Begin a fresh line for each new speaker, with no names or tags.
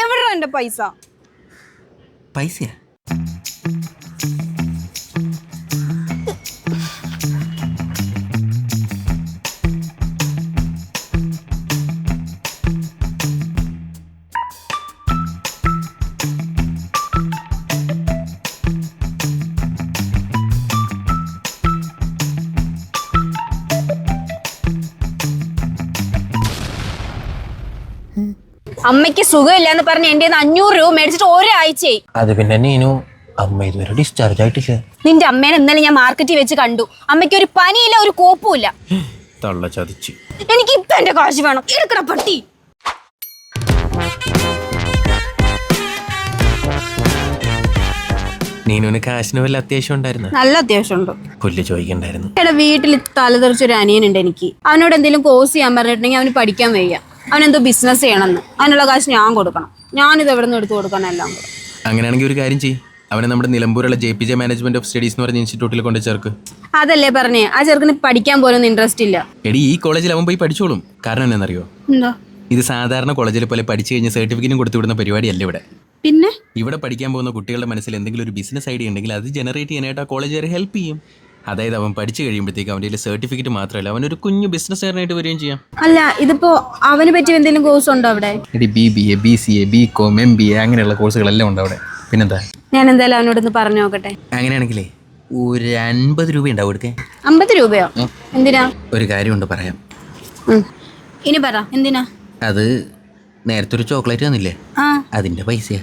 എവിടെയാ എന്റെ പൈസ?
പൈസയാ?
അമ്മയ്ക്ക് സുഖമില്ലാന്ന് പറഞ്ഞ് എന്റെ 500 രൂപ മേടിച്ചിട്ട് ഒരാഴ്ചയായി.
അത് പിന്നെ നീനു, അമ്മ ഇതുവരെ ഡിസ്ചാർജ് ആയിട്ടില്ല.
നിന്റെ അമ്മേനെ ഇന്നലെ ഞാൻ മാർക്കറ്റിൽ വെച്ച് കണ്ടു. അമ്മയ്ക്ക് ഒരു പനിയില്ല, ഒരു കോപ്പുമില്ല.
തള്ള ചതിച്ച്.
എനിക്ക് ഇപ്പൊ എന്റെ കാശ് വേണം. എടുക്കണ പട്ടി.
നീനുവിന് കാശിന് വല്ല അത്യാവശ്യം ഉണ്ടായിരുന്നു?
നല്ല അത്യാവശ്യമുണ്ട്.
പുല്ല് ചോദിക്കണ്ടായിരുന്നു.
എടാ, വീട്ടിൽ തലതെറിച്ചൊരു അനിയനുണ്ട് എനിക്ക്. അവനോട് എന്തെങ്കിലും കോഴ്സ് ചെയ്യാൻ പറഞ്ഞിട്ടുണ്ടെങ്കിൽ അവന് പഠിക്കാൻ വയ്യ. അവനെന്തോ ബിസിനസ് ചെയ്യണമെന്ന്. അതിനുള്ള കാശ് ഞാൻ കൊടുക്കണം. ഞാനിത് എവിടെ നിന്ന് എടുത്ത് കൊടുക്കണം എല്ലാം കൂടെ.
അങ്ങനെയാണെങ്കിൽ ഒരു കാര്യം ചെയ്യും, അവനെ നമ്മുടെ നിലമ്പൂരുള്ള JPJ മാനേജ്മെന്റ് ഓഫ് സ്റ്റഡീസ് എന്ന് പറഞ്ഞ ഇൻസ്റ്റിറ്റ്യൂട്ടിൽ കൊണ്ട് ചേർക്ക്.
അതല്ലേ പറഞ്ഞേ, ആ ചെറുക്കിന് പഠിക്കാൻ പോലൊന്നും ഇൻട്രസ്റ്റ് ഇല്ല.
എടി, ഈ കോളേജിൽ അവൻ പോയി പഠിച്ചോളും. കാരണം എന്നാണെന്നറിയോ?
എന്താ?
ഇത് സാധാരണ കോളേജിൽ പോലെ പഠിച്ചു കഴിഞ്ഞ് സർട്ടിഫിക്കറ്റും കൊടുത്തു വിടുന്ന പരിപാടിയല്ല ഇവിടെ.
പിന്നെ
ഇവിടെ പഠിക്കാൻ പോകുന്ന കുട്ടികളുടെ മനസ്സിൽ എന്തെങ്കിലും ഒരു ബിസിനസ് ഐഡിയ ഉണ്ടെങ്കിൽ അത് ജനറേറ്റ് ചെയ്യാനായിട്ട് ആ കോളേജുകാരെ ഹെൽപ്പ് ചെയ്യും. അതായത് അവൻ പഠിച്ചു കഴിയുമ്പോഴത്തേക്ക് അവൻ്റെ സർട്ടിഫിക്കറ്റ് മാത്രമല്ല, അവനൊരു കുഞ്ഞു ബിസിനസ്സുകാരനായിട്ട് വരികയും ചെയ്യാം.
അല്ല, ഇതിപ്പോ അവന് പറ്റിയ എന്തെങ്കിലും കോഴ്സ് ഉണ്ടോ അവിടെ?
എടി, BBA, BCA, BCom, MBA അങ്ങനെയുള്ള കോഴ്സുകളെല്ലാം ഉണ്ട് അവിടെ. പിന്നെന്താ?
ഞാൻ എന്തായാലും അവനോടൊന്ന് പറഞ്ഞു നോക്കട്ടെ.
അങ്ങനെയാണെങ്കിലേ ഒരു 50 രൂപ ഉണ്ടാവും എടുക്കേ.
50 രൂപയോ? എന്തിനാ?
ഒരു കാര്യമുണ്ട് പറയാം.
ഇനി പറ, എന്തിനാ?
അത് നേരത്തെ ഒരു ചോക്ലേറ്റ് തന്നില്ലേ,
ആ,
അതിന്റെ പൈസയാ.